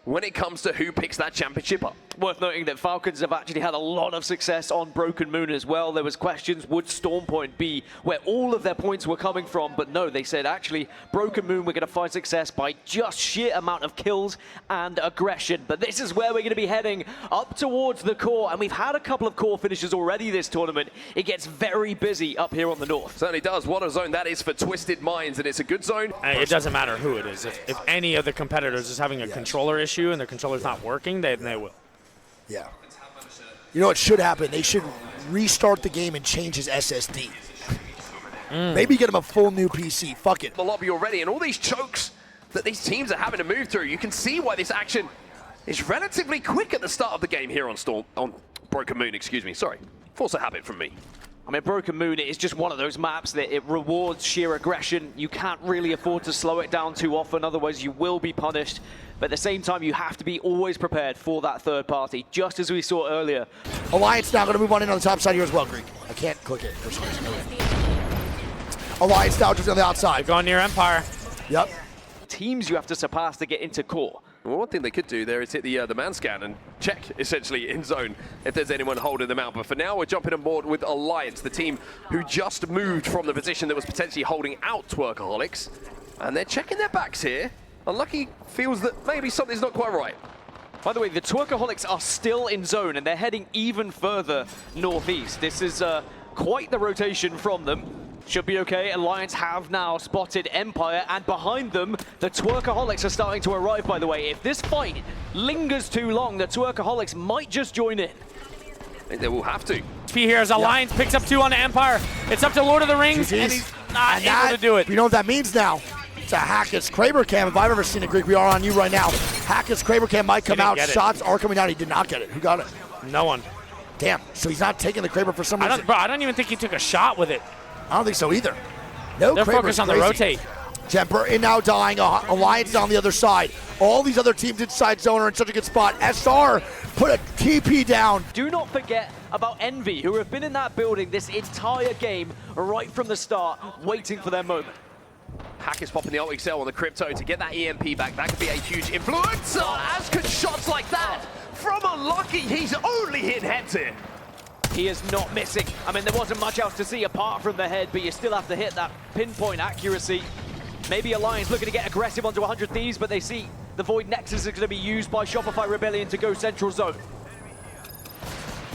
when it comes to who picks that championship up. Worth noting that Falcons have actually had a lot of success on Broken Moon as well. There was questions, would Storm Point be where all of their points were coming from? But no, they said, actually, Broken Moon, we're going to find success by just sheer amount of kills and aggression. But this is where we're going to be heading up towards the core. And we've had a couple of core finishes already this tournament. It gets very busy up here on the north. Certainly does. What a zone that is for Twisted Minds, and it's a good zone. It doesn't matter who it is. If any of the competitors is having a controller issue and their controller's not working, then they will. Yeah. You know what should happen? They should restart the game and change his SSD. Maybe get him a full new PC. Fuck it. The lobby already, and all these chokes that these teams are having to move through. You can see why this action is relatively quick at the start of the game here on Broken Moon. Excuse me. Sorry, force a habit from me. I mean, Broken Moon is just one of those maps that it rewards sheer aggression. You can't really afford to slow it down too often, otherwise you will be punished. But at the same time, you have to be always prepared for that third party, just as we saw earlier. Alliance now going to move on in on the top side here as well, Greek. I can't click it for some reason. Alliance now just on the outside. Going near Empire. Yep. Teams you have to surpass to get into core. Well, one thing they could do there is hit the man scan and check, essentially, in zone if there's anyone holding them out. But for now, we're jumping on board with Alliance, the team who just moved from the position that was potentially holding out Twerkaholics. And they're checking their backs here. Unlucky feels that maybe something's not quite right. By the way, the Twerkaholics are still in zone, and they're heading even further northeast. This is quite the rotation from them. Should be okay. Alliance have now spotted Empire, and behind them, the Twerkaholics are starting to arrive, by the way. If this fight lingers too long, the Twerkaholics might just join in. I think they will have to. P here as Alliance picks up 2 on Empire. It's up to Lord of the Rings, and he's not able to do it. You know what that means now? It's a Hackett's Kraber Cam. If I've ever seen a Greek, we are on you right now. Hackett's Kraber Cam might come out. Shots are coming down. He did not get it. Who got it? No one. Damn. So he's not taking the Kraber for some reason. Bro, I don't even think he took a shot with it. I don't think so either. No, they're Kraber's focused on crazy. the rotate. Jemper in now dying. Alliance on the other side. All these other teams inside zone are in such a good spot. SR put a TP down. Do not forget about Envy, who have been in that building this entire game right from the start, waiting for their moment. Hack is popping the ult excel on the Crypto to get that EMP back. That could be a huge influence. As could shots like that from Unlucky. He's only hit heads here. He is not missing. I mean, there wasn't much else to see apart from the head, but you still have to hit that pinpoint accuracy. Maybe Alliance looking to get aggressive onto 100 Thieves, but they see the Void Nexus is going to be used by Shopify Rebellion to go central zone.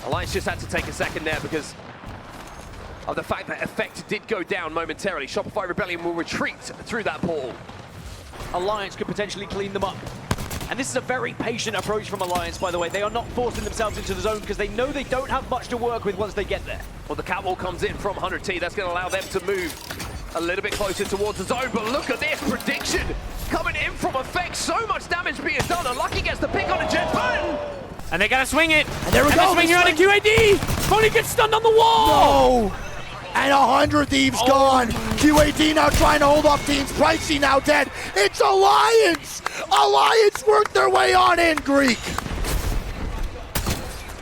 Alliance just had to take a second there because of the fact that effect did go down momentarily. Shopify Rebellion will retreat through that portal. Alliance could potentially clean them up. And this is a very patient approach from Alliance, by the way. They are not forcing themselves into the zone because they know they don't have much to work with once they get there. Well, the catwalk comes in from 100T. That's going to allow them to move a little bit closer towards the zone. But look at this prediction coming in from effect. So much damage being done. Unlucky gets the pick on a jet button. And they got to swing it. And there we go. Swing here on a QAD. Pony gets stunned on the wall. No. And 100 Thieves gone. QAD now trying to hold off teams. Pricey now dead. It's Alliance. Alliance worked their way on in, Greek.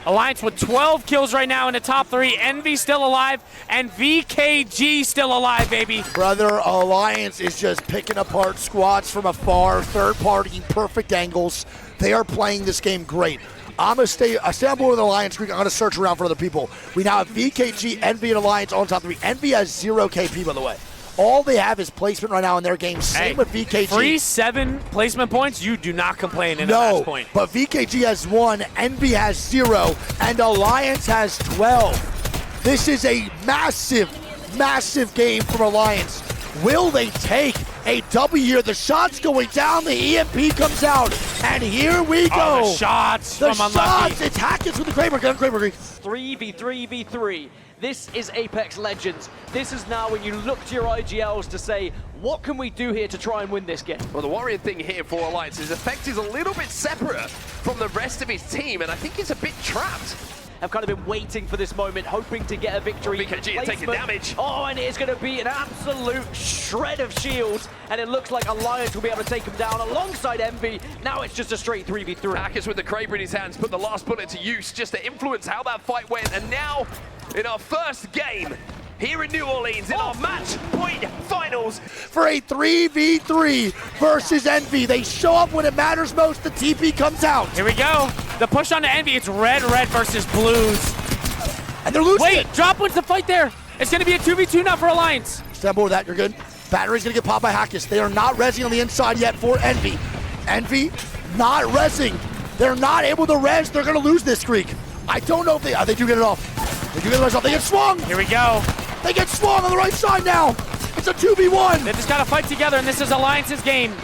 Alliance with 12 kills right now in the top 3. Envy still alive, and VKG still alive, baby. Brother, Alliance is just picking apart squads from afar, third party, perfect angles. They are playing this game great. I'm going to stay on board with Alliance Greek. I'm going to search around for other people. We now have VKG, Envy, and Alliance on top 3. Envy has 0 KP, by the way. All they have is placement right now in their game. Same with VKG. Free 7 placement points, you do not complain in a match point. But VKG has 1, Envy has 0, and Alliance has 12. This is a massive, massive game from Alliance. Will they take a W here? The shot's going down, the EMP comes out, and here we go. Oh, the shots the from Unlucky. Shots, it's Hackett's with the Kraber. Get on Kraber. 3v3v3. This is Apex Legends. This is now when you look to your IGLs to say, what can we do here to try and win this game? Well, the worrying thing here for Alliance is Effect is a little bit separate from the rest of his team, and I think he's a bit trapped. I've kind of been waiting for this moment, hoping to get a victory. VKG is taking damage. Oh, and it's going to be an absolute shred of shields, and it looks like Alliance will be able to take him down alongside Envy. Now it's just a straight 3v3. Hackers with the Kraber in his hands put the last bullet to use just to influence how that fight went, and now in our first game here in New Orleans in our match point finals. For a 3v3 versus Envy. They show up when it matters most. The TP comes out. Here we go. The push on the Envy. It's red versus blues. And they're losing Wait, it. drop wins the fight there. It's going to be a 2v2 now for Alliance. Stand over that, you're good. Battery's gonna get popped by Hackis. They are not rezzing on the inside yet for Envy. Envy not rezzing. They're not able to res. They're gonna lose this streak. I don't know if they do get it off. They do get the res off. They get swung. Here we go. They get swung on the right side now. It's a 2v1. They just got to fight together, and this is Alliance's game.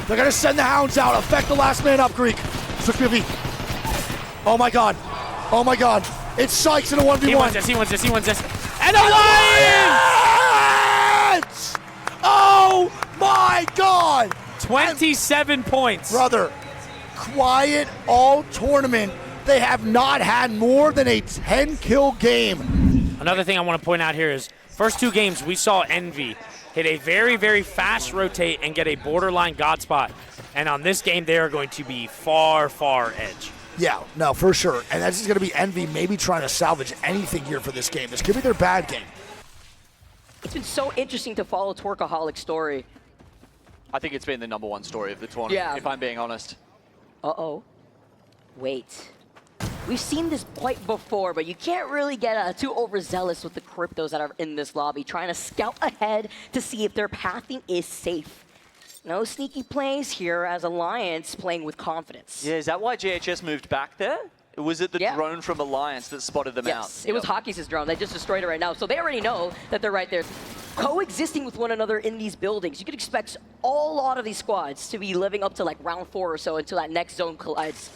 They're gonna send the hounds out. Affect the last man up, Greek. Switch POV. Oh my god. Oh my god. It's Sykes in a 1v1. He wins this. And Alliance! Yes! Oh my god! 27 points. Brother, quiet all tournament. They have not had more than a 10-kill game. Another thing I want to point out here is first 2 games we saw Envy hit a very, very fast rotate and get a borderline god spot. And on this game, they are going to be far, far edge. Yeah, no, for sure. And this is going to be Envy maybe trying to salvage anything here for this game. This could be their bad game. It's been so interesting to follow Twerkaholic's story. I think it's been the #1 story of the tournament, if I'm being honest. Uh-oh. Wait. We've seen this quite before, but you can't really get too overzealous with the cryptos that are in this lobby, trying to scout ahead to see if their pathing is safe. No sneaky plays here as Alliance playing with confidence. Yeah, is that why GHS moved back there? Was it the drone from Alliance that spotted them out? Yes, it was Hockey's drone. They just destroyed it right now. So they already know that they're right there coexisting with one another in these buildings. You could expect a lot of these squads to be living up to like round 4 or so until that next zone collides.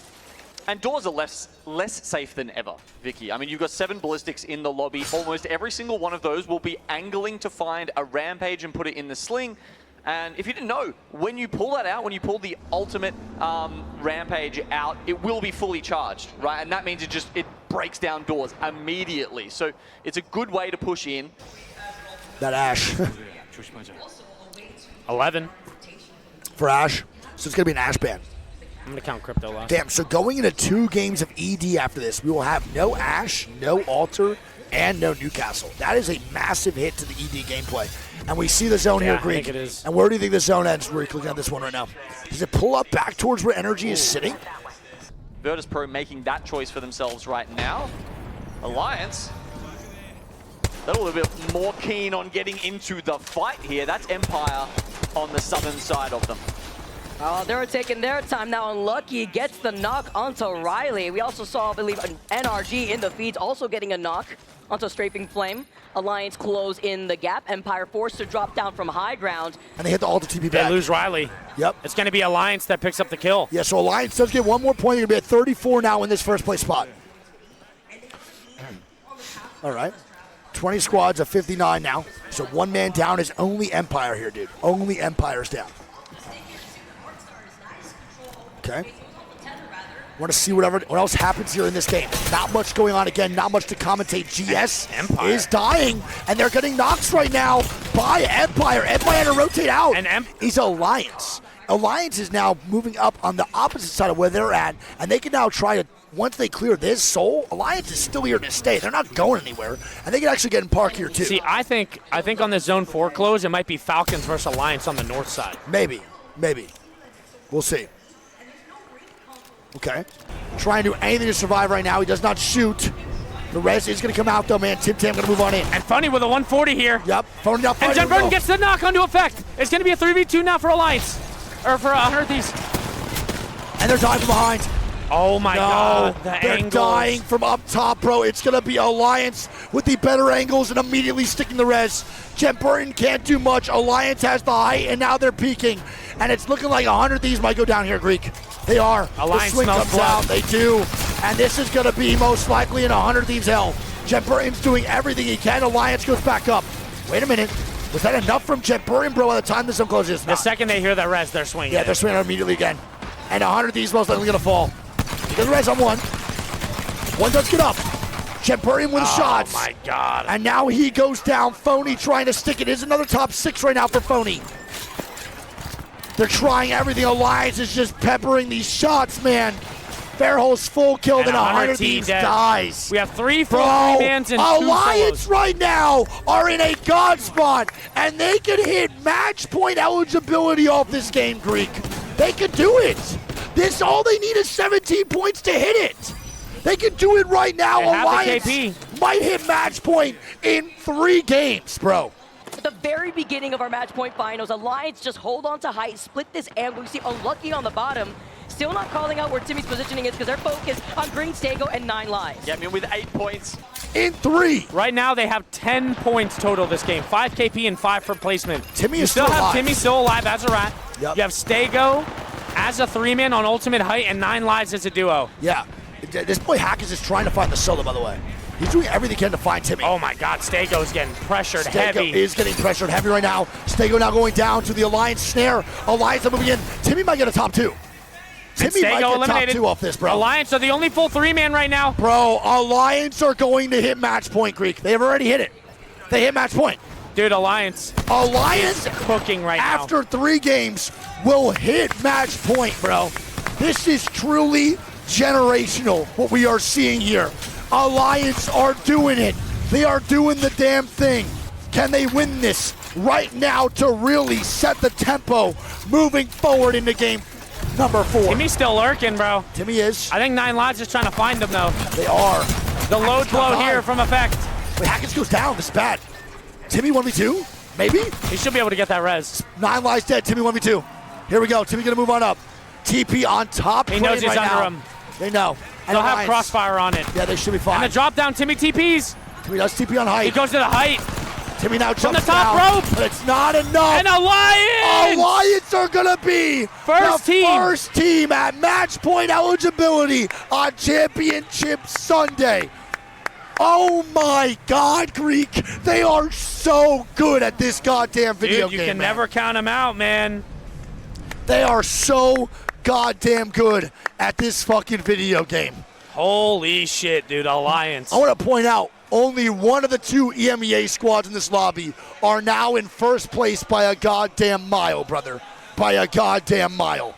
And doors are less safe than ever, Vicky. I mean, you've got 7 ballistics in the lobby. Almost every single one of those will be angling to find a rampage and put it in the sling. And if you didn't know, when you pull that out, when you pull the ultimate rampage out, it will be fully charged, right? And that means it breaks down doors immediately. So it's a good way to push in. That Ash. 11. For Ash. So it's going to be an Ash ban. I'm going to count crypto last. Damn, so going into 2 games of ED after this, we will have no Ash, no Alter, and no Newcastle. That is a massive hit to the ED gameplay. And we see the zone here, Greek. I think it is. And where do you think the zone ends? We're looking at this one right now. Does it pull up back towards where Energy is sitting? Virtus Pro making that choice for themselves right now. Alliance, they're a little bit more keen on getting into the fight here. That's Empire on the southern side of them. Oh, they're taking their time now, and Lucky gets the knock onto Riley. We also saw, I believe, an NRG in the feeds also getting a knock onto Strafing Flame. Alliance close in the gap. Empire forced to drop down from high ground. And they hit the Alter TP back. They lose Riley. Yep. It's going to be Alliance that picks up the kill. Yeah, so Alliance does get 1 more point. They're going to be at 34 now in this first place spot. All right. 20 squads of 59 now. So 1 man down is only Empire here, dude. Only Empire's down. Okay. Want to see what else happens here in this game. Not much going on again. Not much to commentate. GS Empire is dying, and they're getting knocks right now by Empire. Empire had to rotate out. And He's Alliance. Alliance is now moving up on the opposite side of where they're at, and they can now try to, once they clear this soul, Alliance is still here to stay. They're not going anywhere, and they can actually get in park here too. See, I think on the Zone 4 close, it might be Falcons versus Alliance on the north side. Maybe. We'll see. Okay. Trying to do anything to survive right now. He does not shoot. The res is going to come out, though, man. Tim Tam going to move on in. And Funny with a 140 here. Yep. Phone up. And Jen Burton gets the knock onto effect. It's going to be a 3v2 now for Alliance. Or for 100 Thieves. And they're dying from behind. Oh, my God. They're angles. dying from up top, bro. It's going to be Alliance with the better angles and immediately sticking the res. Jen Burton can't do much. Alliance has the height, and now they're peeking. And it's looking like 100 Thieves might go down here, Greek. They are. Alliance the swing smells comes blood. out. They do. And this is going to be most likely in 100 Thieves hell. Jen Burton's doing everything he can. Alliance goes back up. Wait a minute. Was that enough from Jen Burton, bro, by the time this one closes? The second they hear that res, they're swinging. Yeah, they're swinging immediately again. And 100 Thieves most likely going to fall. He does res on one. One does get up. Jen Burton with shots. Oh, my God. And now he goes down. Phony trying to stick it. Is another top 6 right now for Phony. They're trying everything. Alliance is just peppering these shots, man. Fairhole's full kill, then 100 team Thieves dead. dies. We have 3 full Bro, three-mans and 2 Alliance solos. right now are in a god spot, and they could hit match point eligibility off this game, Greek. They could do it. All they need is 17 points to hit it. They could do it right now. They have the Alliance KP. might hit match point in 3 games, bro. At the very beginning of our match point finals, Alliance just hold on to height, split this angle. You see Unlucky on the bottom, still not calling out where Timmy's positioning is because they're focused on Green Stego and 9 lives. Yeah, I mean, with 8 points. In 3. Right now, they have 10 points total this game. 5 KP and 5 for placement. Timmy you is still still have alive. Timmy still alive as a rat. Yep. You have Stego as a 3-man on ultimate height and 9 lives as a duo. Yeah. This boy Hack is just trying to find the solo, by the way. He's doing everything he can to find Timmy. Oh my God, Stego's getting pressured Stego heavy. is getting pressured heavy right now. Stego now going down to the Alliance snare. Alliance are moving in. Timmy might get a top 2. Timmy might Stego get eliminated. top 2 off this, bro. Alliance are the only full 3-man right now. Bro, Alliance are going to hit match point, Greek. They have already hit it. They hit match point. Dude, Alliance Alliance, cooking right now. after 3 games, will hit match point, bro. This is truly generational, what we are seeing here. Alliance are doing it. They are doing the damn thing. Can they win this right now to really set the tempo moving forward into game number 4? Timmy's still lurking, bro. Timmy is. I think 9 lives is trying to find him, though. They are. The load blow high. here from Effect. Wait, Hackett goes down. This is bad. Timmy 1v2? Maybe? He should be able to get that res. 9 lives dead. Timmy 1v2. Here we go. Timmy gonna move on up. TP on top. He knows frame he's right under now. him. They know. And They'll have Alliance- crossfire on it. Yeah, they should be fine. And the drop down, Timmy TPs. Timmy does TP on He height. goes to the height. Timmy now jumps the top down, rope. but it's not enough. And Alliance! Alliance are gonna be First the team. first team at match point eligibility on Championship Sunday. Oh my God, Greek! They are so good at this goddamn video Dude, you game. can man. never count him out, man. They are so goddamn good at this fucking video game. Holy shit, dude, Alliance. I want to point out, only one of the 2 EMEA squads in this lobby are now in first place by a goddamn mile, brother. By a goddamn mile.